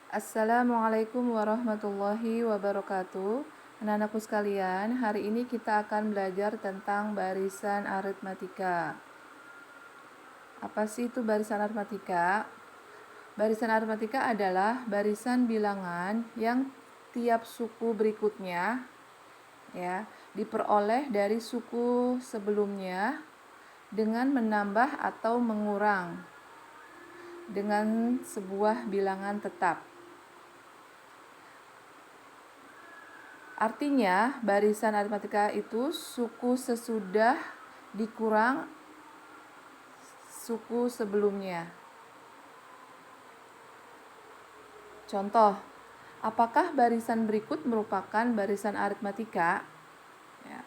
Assalamualaikum warahmatullahi wabarakatuh. Anak-anakku sekalian, hari ini kita akan belajar tentang barisan aritmatika. Apa sih itu barisan aritmatika? Barisan aritmatika adalah barisan bilangan yang tiap suku berikutnya diperoleh dari suku sebelumnya dengan menambah atau mengurang dengan sebuah bilangan tetap. Artinya, barisan aritmatika itu suku sesudah dikurang suku sebelumnya. Contoh, apakah barisan berikut merupakan barisan aritmatika? Ya.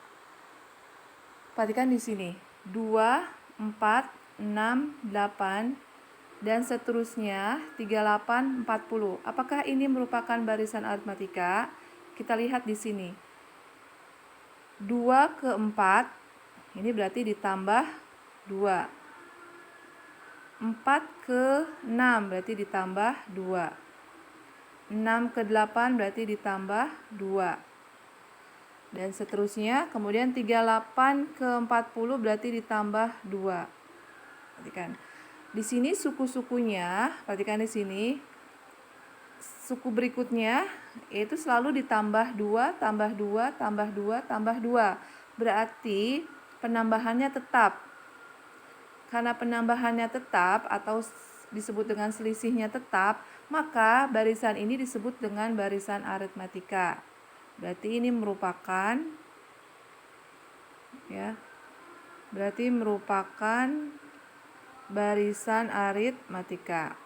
Perhatikan di sini, 2, 4, 6, 8, dan seterusnya 38, 40. Apakah ini merupakan barisan aritmatika? Kita lihat di sini. 2 ke 4, ini berarti ditambah 2. 4 ke 6 berarti ditambah 2. 6 ke 8 berarti ditambah 2. Dan seterusnya, kemudian 38 ke 40 berarti ditambah 2. Perhatikan. Di sini suku-sukunya, perhatikan di sini. Suku berikutnya yaitu selalu ditambah 2, tambah 2, tambah 2, tambah 2. Berarti penambahannya tetap. Karena penambahannya tetap atau disebut dengan selisihnya tetap, maka barisan ini disebut dengan barisan aritmatika. Berarti ini merupakan barisan aritmatika.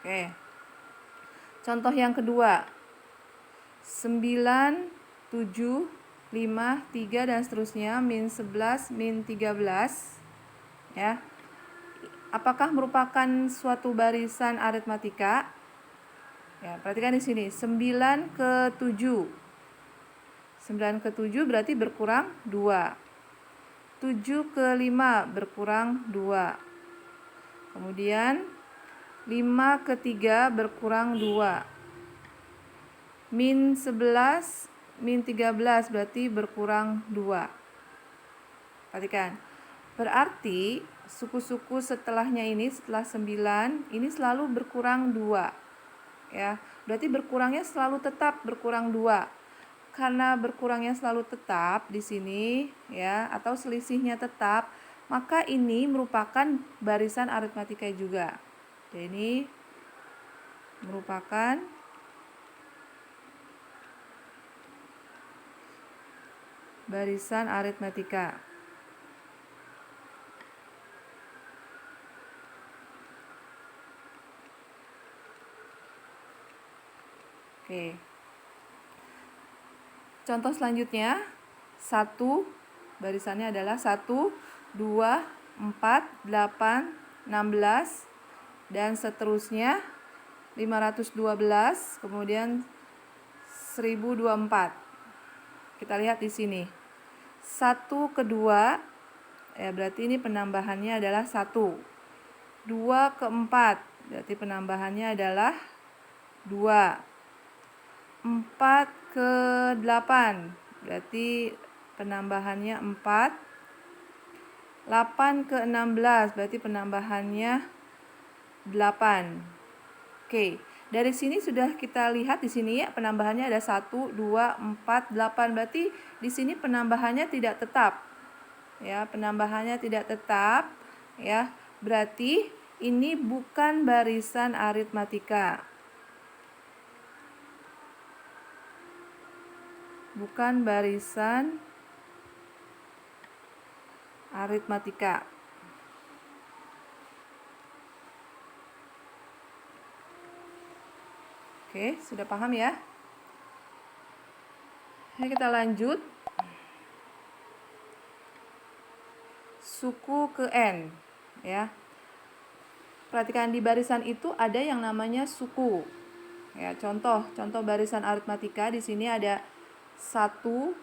Oke. Contoh yang kedua. 9, 7, 5, 3 dan seterusnya, min 11, min 13. Ya. Apakah merupakan suatu barisan aritmatika? Ya, perhatikan di sini. 9 ke 7. 9 ke 7 berarti berkurang 2. 7 ke 5 berkurang 2. Kemudian 5 ke 3 berkurang 2. Min 11, min 13 berarti berkurang 2. Perhatikan. Berarti suku-suku setelahnya ini, setelah 9, ini selalu berkurang 2. Ya, berarti berkurangnya selalu tetap berkurang 2. Karena berkurangnya selalu tetap di sini ya, atau selisihnya tetap, maka ini merupakan barisan aritmatika juga. Jadi ini merupakan barisan aritmatika. Oke. Contoh selanjutnya, 1 barisannya adalah 1, 2, 4, 8, 16 dan seterusnya 512, kemudian 1024. Kita lihat di sini. 1 ke 2 ya berarti ini penambahannya adalah 1. 2 ke 4 berarti penambahannya adalah 2. 4 ke 8 berarti penambahannya 4. 8 ke 16 berarti penambahannya 8. Oke, dari sini sudah kita lihat di sini ya, penambahannya ada 1, 2, 4, 8. Berarti di sini penambahannya tidak tetap. Ya, penambahannya tidak tetap ya. Berarti ini bukan barisan aritmatika. Bukan barisan aritmatika. Oke, sudah paham ya? Oke, kita lanjut. Suku ke N ya. Perhatikan di barisan itu ada yang namanya suku. Ya, contoh barisan aritmatika di sini ada 1,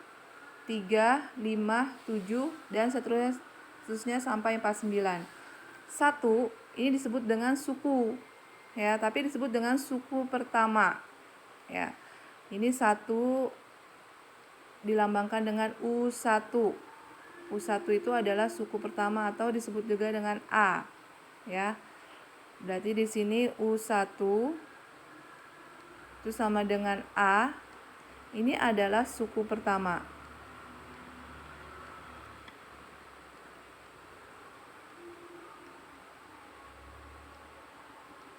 3, 5, 7, dan seterusnya sampai 49. 1 ini disebut dengan suku, ya, tapi disebut dengan suku pertama, ya. Ini 1 dilambangkan dengan U1. U1 itu adalah suku pertama atau disebut juga dengan A, ya. Berarti di sini U1 itu sama dengan A. Ini adalah suku pertama.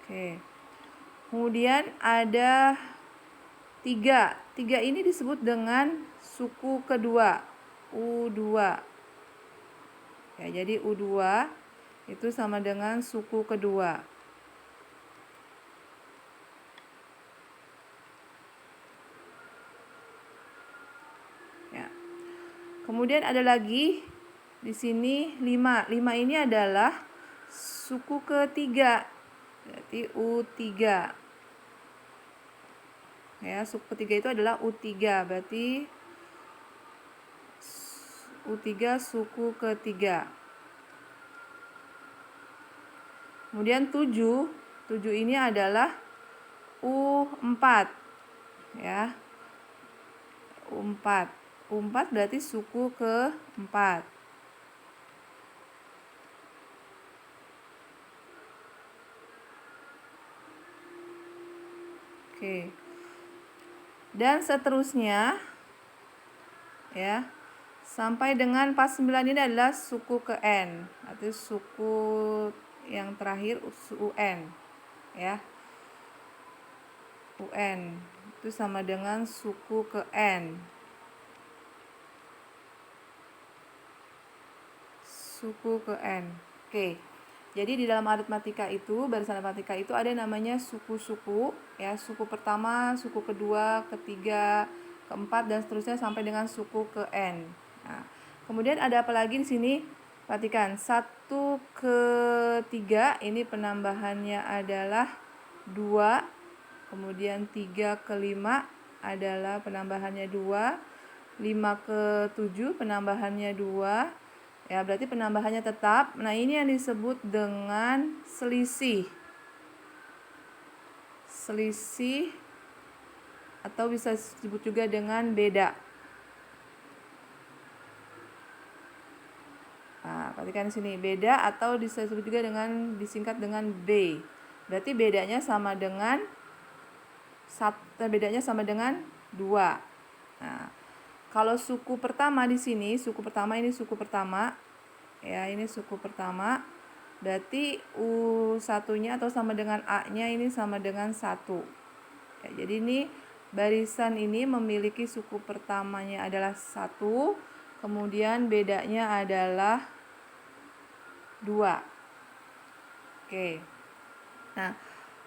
Oke. Kemudian ada 3. 3 ini disebut dengan suku kedua, U2. Ya, jadi U2 itu sama dengan suku kedua. Ya. Kemudian ada lagi di sini 5. 5 ini adalah suku ketiga. Berarti U3. Ya, suku ketiga itu adalah U3. Berarti U3 suku ketiga. Kemudian 7. 7 ini adalah U4. Ya. U4. U4 berarti suku keempat. Oke. Dan seterusnya, ya, sampai dengan 49 ini adalah suku ke N, artinya suku yang terakhir UN, ya. UN itu sama dengan suku ke N. Suku ke N. Oke. Jadi di dalam aritmatika itu, barisan aritmatika itu ada namanya suku-suku, ya, suku pertama, suku kedua, ketiga, keempat, dan seterusnya sampai dengan suku ke N. Nah, kemudian ada apa lagi di sini? Perhatikan, 1 ke 3 ini penambahannya adalah 2, kemudian 3 ke 5 adalah penambahannya 2, 5 ke 7 penambahannya 2. Ya, berarti penambahannya tetap. Nah, ini yang disebut dengan selisih. Selisih atau bisa disebut juga dengan beda. Nah, perhatikan di sini, beda atau disebut juga dengan disingkat dengan B. Berarti bedanya sama dengan 2. Nah, kalau suku pertama di sini, suku pertama ini suku pertama. Ya, ini suku pertama. Berarti U1-nya atau sama dengan A-nya ini sama dengan 1. Ya, jadi ini barisan ini memiliki suku pertamanya adalah 1, kemudian bedanya adalah 2. Oke. Nah,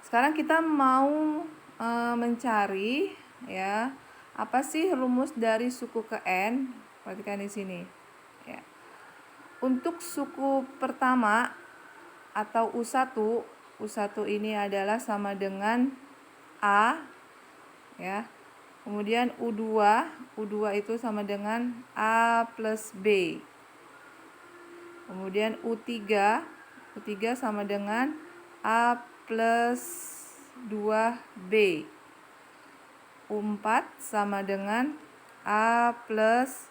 sekarang kita mau mencari, ya, apa sih rumus dari suku ke N? Perhatikan di sini. Ya. Untuk suku pertama atau U1 ini adalah sama dengan A, ya. Kemudian U2 itu sama dengan A plus B. Kemudian U3 sama dengan A plus 2B. U4 sama dengan A plus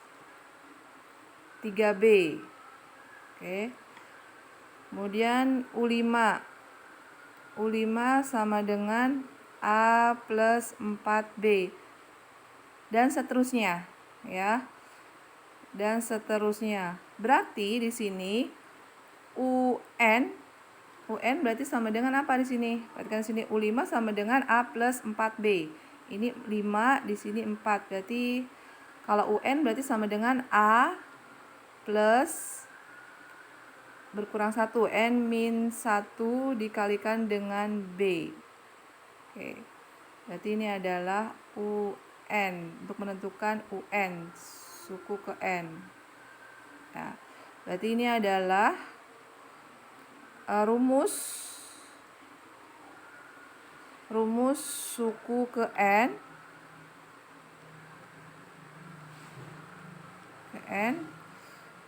3B. Oke. Kemudian U5 sama dengan A plus 4B. Dan seterusnya, ya. Dan seterusnya. Berarti di sini UN berarti sama dengan apa di sini? Perhatikan di sini U5 sama dengan A plus 4B. Ini 5, di sini 4. Berarti kalau UN berarti sama dengan A plus berkurang 1, N min 1 dikalikan dengan B. Oke. Berarti ini adalah UN untuk menentukan UN, suku ke N. Ya. Berarti ini adalah rumus suku ke N N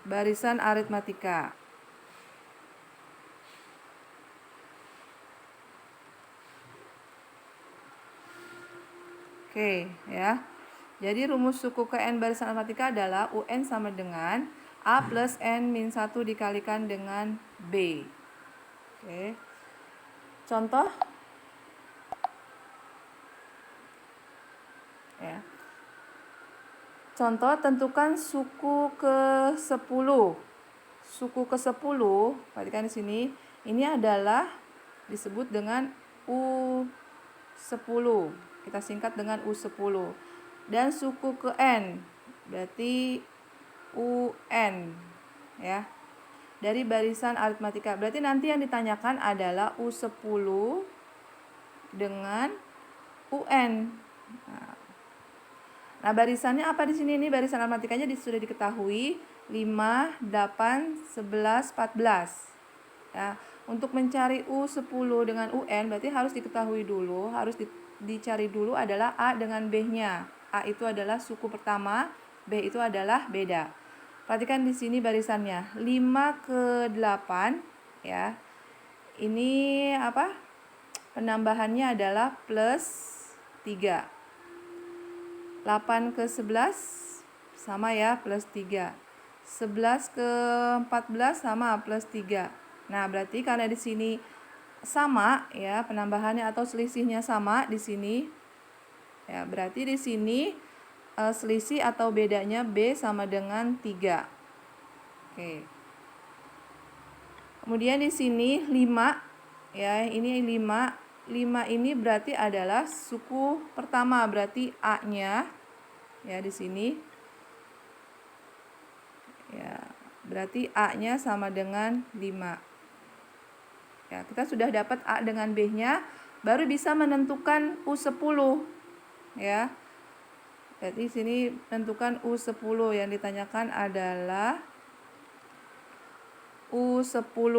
barisan aritmatika. Oke, ya. Jadi rumus suku ke N barisan aritmatika adalah UN sama dengan A plus N min 1 dikalikan dengan B. Oke. Contoh. Ya. Contoh, tentukan suku ke-10. Suku ke-10, perhatikan di sini, ini adalah disebut dengan U10. Kita singkat dengan U10. Dan suku ke N berarti UN, ya. Dari barisan aritmatika. Berarti nanti yang ditanyakan adalah U10 dengan UN. Nah, barisannya apa di sini? Ini barisan aritmatikanya sudah diketahui 5, 8, 11, 14. Ya, untuk mencari U10 dengan UN berarti harus diketahui dulu, harus dicari dulu adalah A dengan B-nya. A itu adalah suku pertama, B itu adalah beda. Perhatikan di sini barisannya 5 ke 8, ya. Ini apa? Penambahannya adalah plus 3. 8 ke 11 sama ya, plus 3. 11 ke 14 sama, plus 3. Nah, berarti karena di sini sama ya, penambahannya atau selisihnya sama di sini. Ya, berarti di sini selisih atau bedanya B sama dengan 3. Oke. Kemudian di sini 5 ya, ini 5. 5 ini berarti adalah suku pertama, berarti A-nya ya di sini. Ya, berarti A-nya sama dengan 5. Ya, kita sudah dapat A dengan B-nya, baru bisa menentukan U10. Ya. Jadi sini tentukan U10, yang ditanyakan adalah U10.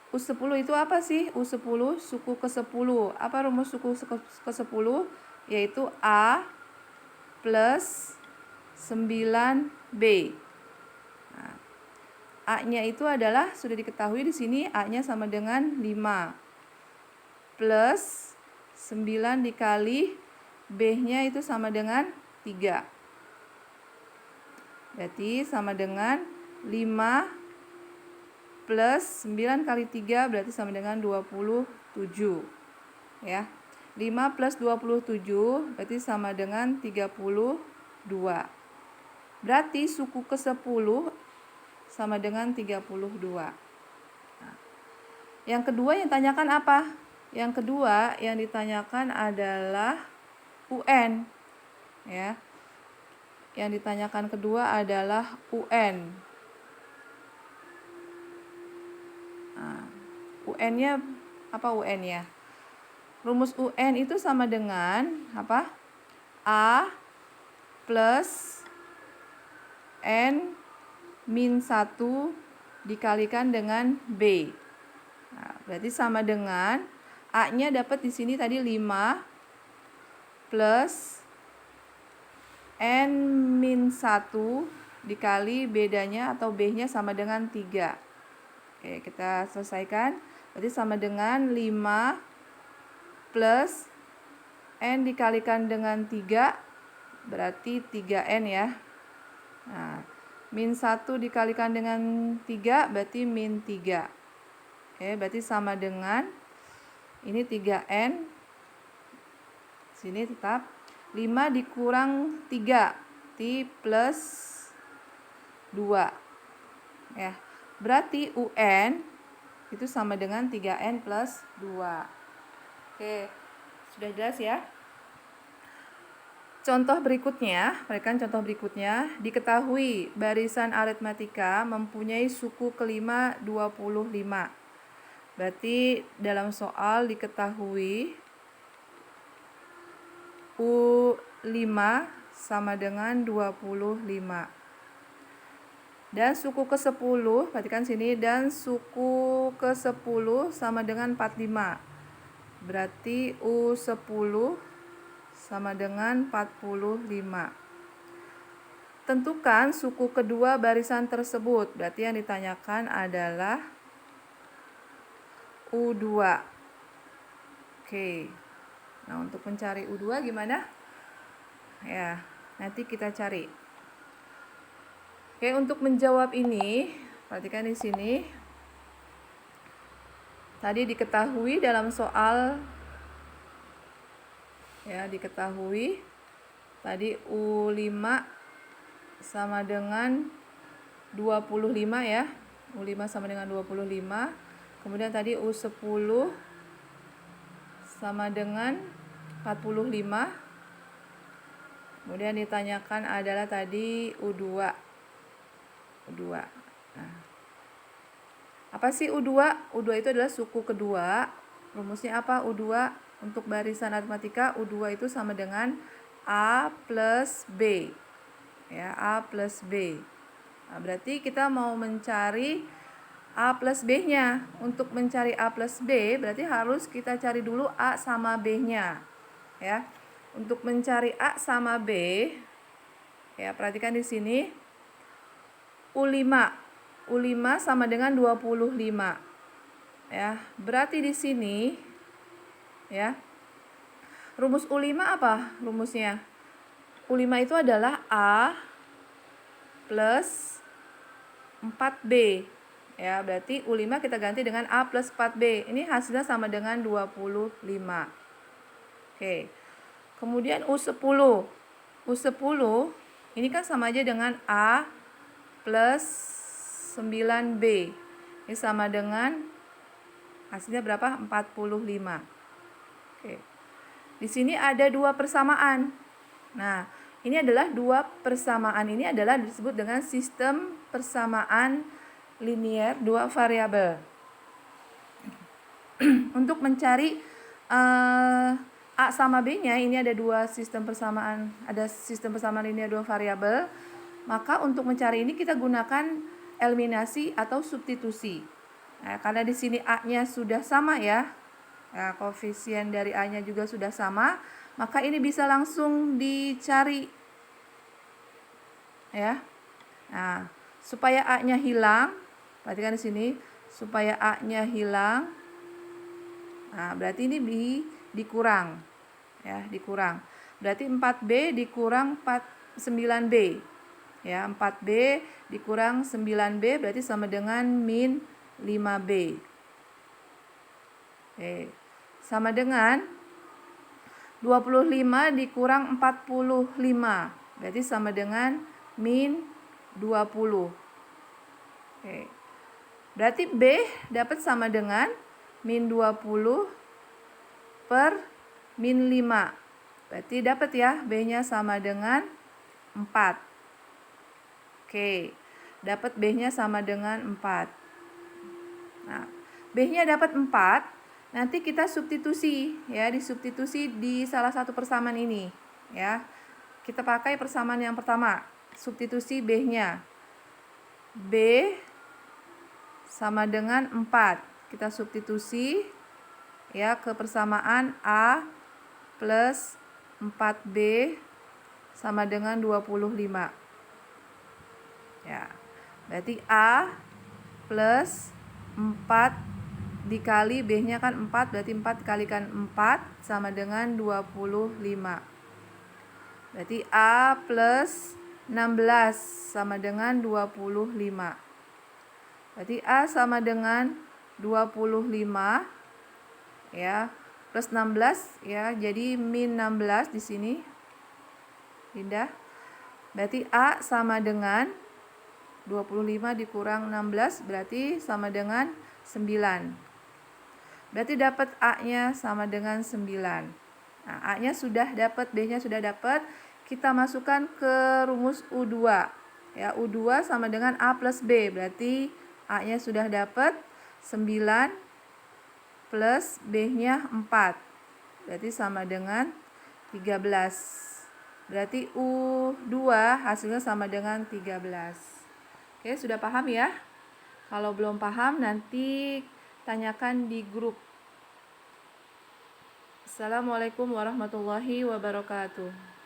U10 itu apa sih? U10 suku ke-10. Apa rumus suku ke-10? Yaitu A plus 9B. Nah, A-nya itu adalah sudah diketahui di sini, A-nya sama dengan 5 plus 9 dikali B-nya itu sama dengan 3. Berarti sama dengan 5 plus 9 kali 3 berarti sama dengan 27. Ya. 5 plus 27 berarti sama dengan 32. Berarti suku ke-10 sama dengan 32. Nah, yang kedua yang ditanyakan apa? Yang kedua yang ditanyakan adalah UN. Ya. Yang ditanyakan kedua adalah UN. Nah, UN-nya apa UN-nya? Rumus UN itu sama dengan apa? A plus N min 1 dikalikan dengan B. Nah, berarti sama dengan A-nya dapat di sini tadi 5 plus N min 1 dikali bedanya atau B-nya sama dengan 3. Oke, kita selesaikan. Berarti sama dengan 5 plus N dikalikan dengan 3 berarti 3N ya. Nah, min 1 dikalikan dengan 3 berarti min 3. Oke, berarti sama dengan ini 3N. Sini tetap 5 dikurang 3 T plus 2. Ya. Berarti UN itu sama dengan 3N plus 2. Oke, sudah jelas ya? Contoh berikutnya, perhatikan contoh berikutnya. Diketahui barisan aritmatika mempunyai suku kelima 25. Berarti dalam soal diketahui U5 sama dengan 25. Dan suku ke-10, perhatikan sini, dan suku ke-10 sama dengan 45. Berarti U10 sama dengan 45. tentukan suku kedua barisan tersebut. Berarti yang ditanyakan adalah U2. Oke. Nah, untuk mencari U2 gimana? Ya, nanti kita cari. Oke, untuk menjawab ini, perhatikan di sini. Tadi diketahui dalam soal, ya, diketahui tadi U5 sama dengan 25 ya. U5 sama dengan 25. Kemudian tadi U10 sama dengan 45. Kemudian ditanyakan adalah tadi U2. Nah, apa sih U2? U2 itu adalah suku kedua. Rumusnya apa U2? Untuk barisan aritmatika, U2 itu sama dengan A plus B. Ya, A plus B. Nah, berarti kita mau mencari A plus B-nya. Untuk mencari A plus B, berarti harus kita cari dulu A sama B-nya. Ya. Untuk mencari A sama B, ya, perhatikan di sini. U5 sama dengan 25. Ya, berarti di sini, ya, rumus U5 apa rumusnya? U5 itu adalah A plus 4B. Ya, berarti U5 kita ganti dengan A plus 4B. Ini hasilnya sama dengan 25. Oke. Kemudian U10. U10 ini kan sama aja dengan A plus 9B. Ini sama dengan hasilnya berapa? 45. Oke. Di sini ada dua persamaan. Nah, ini adalah dua persamaan. Ini adalah disebut dengan sistem persamaan linier dua variabel. Untuk mencari A sama B-nya, ini ada dua sistem persamaan, ada sistem persamaan linier dua variabel. Maka untuk mencari ini kita gunakan eliminasi atau substitusi. Nah, karena di sini A-nya sudah sama ya. Nah, koefisien dari A-nya juga sudah sama, maka ini bisa langsung dicari. Ya. Nah, supaya A-nya hilang, perhatikan di sini, supaya A-nya hilang. Nah, berarti ini dikurang. Ya, dikurang. Berarti 4B dikurang 9B. Ya, 4B dikurang 9B berarti sama dengan min 5B. Oke. Sama dengan 25 dikurang 45. Berarti sama dengan min 20. Oke. Berarti B dapat sama dengan min 20 per min 5. Berarti dapat ya B-nya sama dengan 4. Oke. Dapat B-nya sama dengan 4. Nah, B-nya dapat 4. Nanti kita substitusi ya, disubstitusi di salah satu persamaan ini ya. Kita pakai persamaan yang pertama, substitusi B-nya. B sama dengan 4. Kita substitusi ya ke persamaan A plus 4B sama dengan 25. Ya. Berarti A plus 4 dikali B-nya kan 4, berarti 4 dikalikan 4 sama dengan 25. Berarti A plus 16 sama dengan 25. Berarti A sama dengan 25 ya, plus 16 ya, jadi min 16 di sini. Pindah. Berarti A sama dengan 25 dikurang 16 berarti sama dengan 9. Berarti dapat A-nya sama dengan 9. Nah, A-nya sudah dapat, B-nya sudah dapat. Kita masukkan ke rumus U2. Ya, U2 sama dengan A plus B. Berarti A-nya sudah dapat 9 plus B-nya 4. Berarti sama dengan 13. Berarti U2 hasilnya sama dengan 13. Oke, sudah paham ya? Kalau belum paham nanti tanyakan di grup. Assalamualaikum warahmatullahi wabarakatuh.